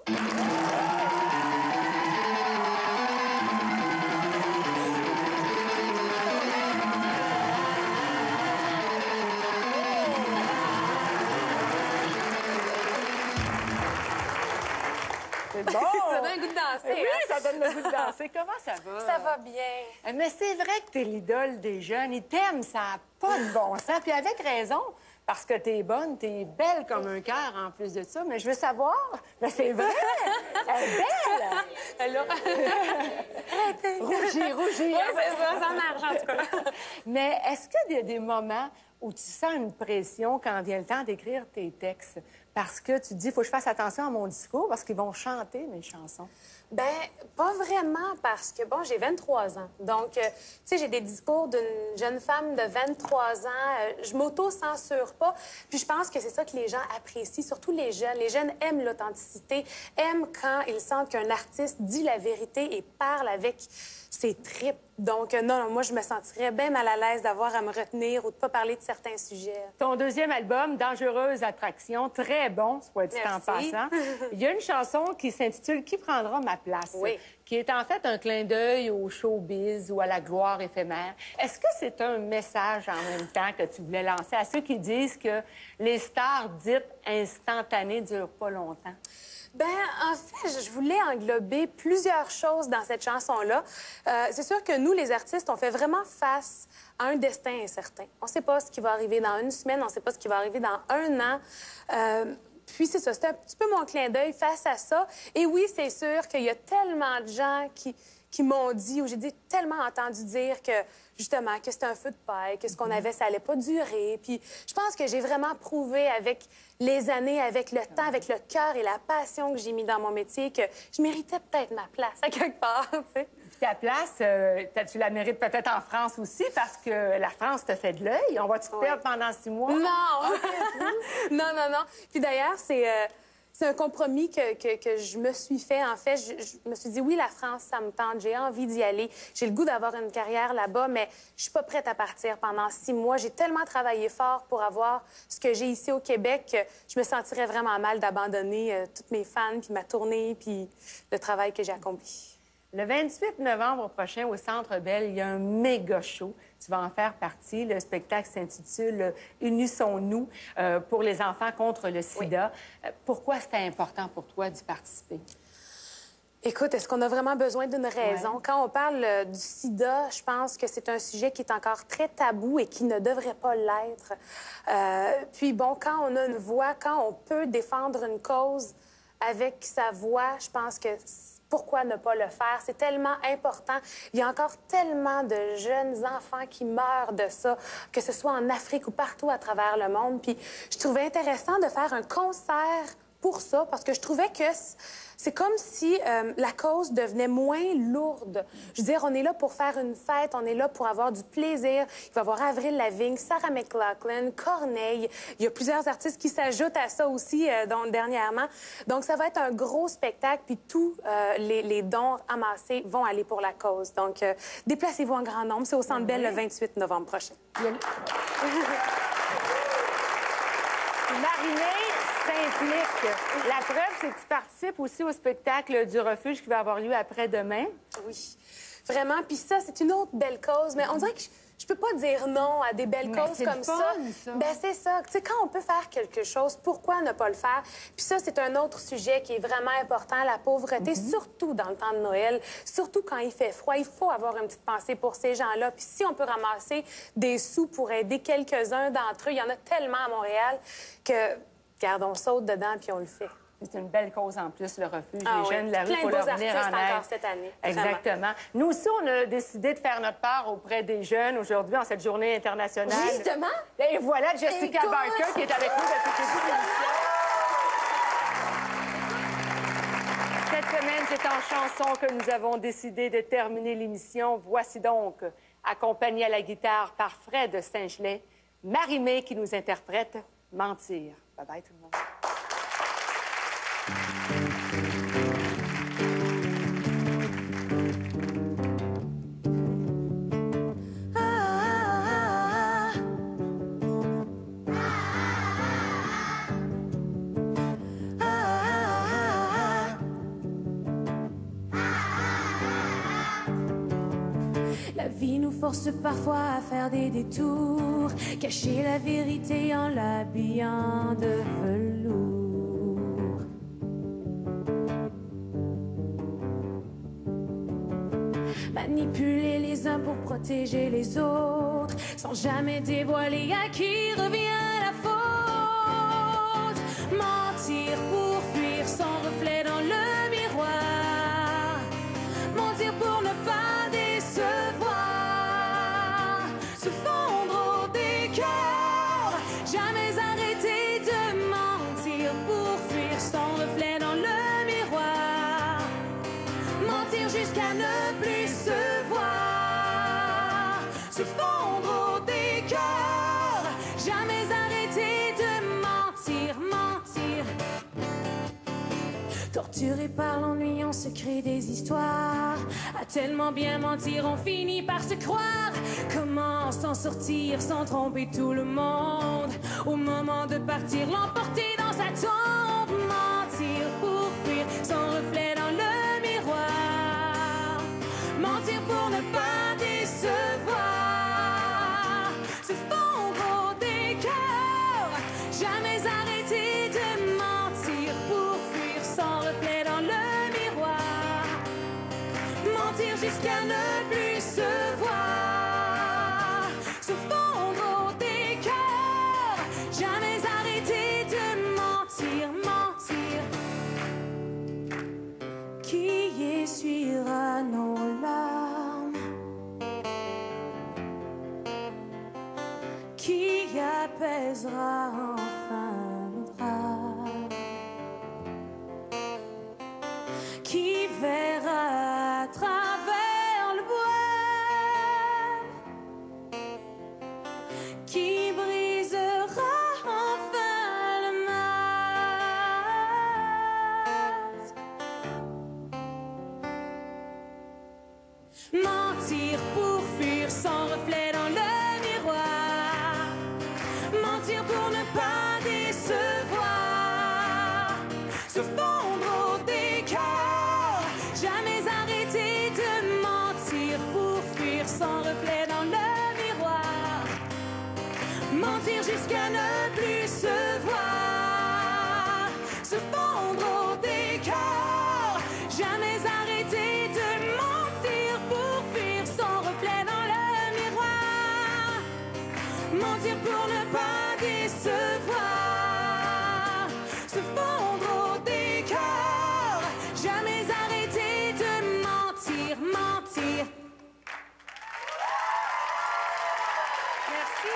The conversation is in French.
C'est bon! Ça donne le goût de danser. Oui, ça donne le goût de danser. Comment ça va? Ça va bien. Mais c'est vrai que t'es l'idole des jeunes. Ils t'aiment, ça n'a pas de bon sens. Puis avec raison, parce que t'es bonne, t'es belle comme un cœur en plus de ça. Mais je veux savoir... Mais c'est vrai! Elle est belle! Alors... Rougir. Oui, c'est ça, ça marche en tout cas. Mais est-ce qu'il y a des moments où tu sens une pression quand vient le temps d'écrire tes textes? Parce que tu te dis, il faut que je fasse attention à mon discours parce qu'ils vont chanter mes chansons. Ben, pas vraiment, parce que, bon, j'ai 23 ans. Donc, tu sais, j'ai des discours d'une jeune femme de 23 ans. Je m'auto-censure pas. Puis je pense que c'est ça que les gens apprécient, surtout les jeunes. Les jeunes aiment l'authenticité, aiment quand ils sentent qu'un artiste dit la vérité et parle avec ses tripes. Donc, non, moi, je me sentirais bien mal à l'aise d'avoir à me retenir ou de pas parler de certains sujets. Ton deuxième album, Dangereuse Attraction, très bon, soit dit en passant. Il y a une chanson qui s'intitule « Qui prendra ma place? » Oui. Qui est en fait un clin d'œil au showbiz ou à la gloire éphémère. Est-ce que c'est un message en même temps que tu voulais lancer à ceux qui disent que les stars dites instantanées ne durent pas longtemps? Ben, en fait, je voulais englober plusieurs choses dans cette chanson-là. C'est sûr que nous, les artistes, on fait vraiment face à un destin incertain. On ne sait pas ce qui va arriver dans une semaine, on ne sait pas ce qui va arriver dans un an. Puis c'est ça, c'est un petit peu mon clin d'œil face à ça. Et oui, c'est sûr qu'il y a tellement de gens qui m'ont dit, ou j'ai tellement entendu dire que, justement, que c'était un feu de paille, que ce qu'on avait, ça allait pas durer. Puis je pense que j'ai vraiment prouvé avec les années, avec le temps, avec le cœur et la passion que j'ai mis dans mon métier que je méritais peut-être ma place à quelque part, tu sais. Ta place, tu la mérites peut-être en France aussi parce que la France te fait de l'œil. On va-tu te perdre pendant 6 mois? Non! non. Puis d'ailleurs, c'est un compromis que je me suis fait. En fait, je me suis dit, oui, la France, ça me tente, j'ai envie d'y aller. J'ai le goût d'avoir une carrière là-bas, mais je suis pas prête à partir pendant 6 mois. J'ai tellement travaillé fort pour avoir ce que j'ai ici au Québec que je me sentirais vraiment mal d'abandonner toutes mes fans, puis ma tournée, puis le travail que j'ai accompli. Le 28 novembre prochain, au Centre Bell, il y a un méga show. Tu vas en faire partie. Le spectacle s'intitule « Unissons-nous » pour les enfants contre le sida. Oui. Pourquoi c'était important pour toi d'y participer? Écoute, est-ce qu'on a vraiment besoin d'une raison? Ouais. Quand on parle du sida, je pense que c'est un sujet qui est encore très tabou et qui ne devrait pas l'être. Puis bon, quand on a une voix, quand on peut défendre une cause avec sa voix, je pense que... Pourquoi ne pas le faire? C'est tellement important. Il y a encore tellement de jeunes enfants qui meurent de ça, que ce soit en Afrique ou partout à travers le monde. Puis je trouvais intéressant de faire un concert pour ça, parce que je trouvais que c'est comme si la cause devenait moins lourde. Je veux dire, on est là pour faire une fête, on est là pour avoir du plaisir. Il va y avoir Avril Lavigne, Sarah McLachlan, Corneille. Il y a plusieurs artistes qui s'ajoutent à ça aussi dernièrement. Donc, ça va être un gros spectacle, puis tous les dons amassés vont aller pour la cause. Donc, déplacez-vous en grand nombre. C'est au Centre Bell le 28 novembre prochain. Marinée s'implique. La preuve, c'est que tu participes aussi au spectacle du refuge qui va avoir lieu après-demain. Oui, vraiment. Puis ça, c'est une autre belle cause. Mais on dirait que je peux pas dire non à des belles causes comme ça. Ben c'est ça. Tu sais, quand on peut faire quelque chose, pourquoi ne pas le faire? Puis ça, c'est un autre sujet qui est vraiment important, la pauvreté, surtout dans le temps de Noël, surtout quand il fait froid. Il faut avoir une petite pensée pour ces gens-là. Puis si on peut ramasser des sous pour aider quelques-uns d'entre eux, il y en a tellement à Montréal que, regarde, on saute dedans puis on le fait. C'est une belle cause en plus, le refuge. Ah, les jeunes de la rue, pour leur venir en aide. Encore cette année. Exactement. Vraiment. Nous aussi, on a décidé de faire notre part auprès des jeunes aujourd'hui, en cette journée internationale. Justement. Et voilà Jessica Barker qui est avec nous depuis le début de l'émission. Cette semaine, c'est en chanson que nous avons décidé de terminer l'émission. Voici donc, accompagnée à la guitare par Fred Saint-Gelais, Marie-Mé qui nous interprète « Mentir ». Bye-bye tout le monde. force parfois à faire des détours, cacher la vérité en l'habillant de velours. Manipuler les uns pour protéger les autres, sans jamais dévoiler à qui revient la faute. Mentir pour fuir son reflet dans le miroir, mentir pour ne pas décevoir, se fondre au décor, jamais arrêter de mentir pour fuir son reflet dans le miroir, mentir jusqu'à ne plus se voir, se fondre au décor, jamais arrêter de mentir, mentir. Torturé par l'ennui, on se crée des histoires. À tellement bien mentir, on finit par se croire. Comment s'en sortir sans tromper tout le monde? Au moment de partir, l'emporter dans sa tombe. Mentir pour fuir son reflet dans le miroir, mentir pour ne pas décevoir, se fondre au décor, jamais arrêter de mentir pour fuir son reflet dans le miroir, mentir jusqu'à ne plus se voir, se fondre au décor, jamais arrêter de mentir, mentir. Qui essuiera nos larmes? Qui apaisera enfin nos drames? Qui verra à travers le voile? Qui brisera enfin le masque? Mentir pour fuir son reflet dans le miroir, mentir pour ne pas décevoir, se fondre au décor, jamais arrêter de mentir pour fuir son reflet dans le miroir, mentir jusqu'à ne plus se voir, se fondre au décor, jamais arrêter de mentir pour fuir son reflet dans le miroir, mentir pour ne pas décevoir, se fondre au décor, jamais arrêter de mentir, mentir. Merci.